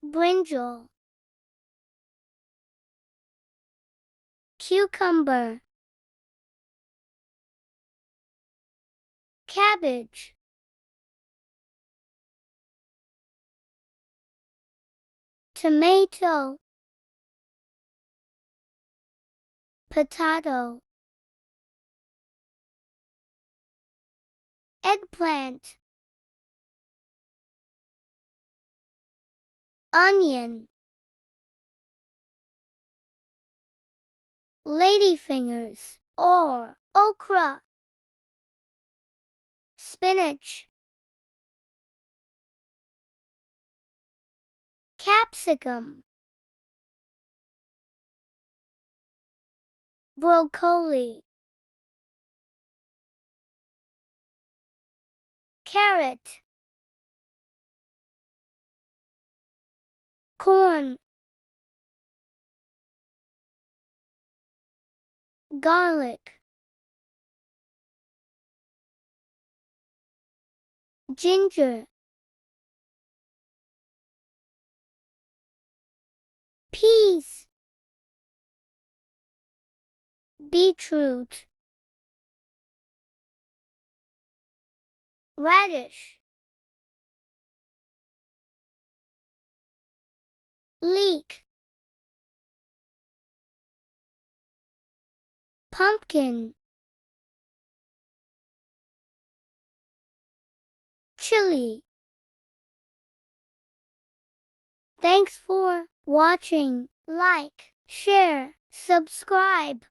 Brinjal, cucumber, cabbage, tomato, potato, eggplant, onion, ladyfingers or okra, spinach, capsicum, broccoli, carrot, corn, garlic, ginger, peas, beetroot, radish, leek, pumpkin, chilli. Thanks for watching. Like, share, subscribe.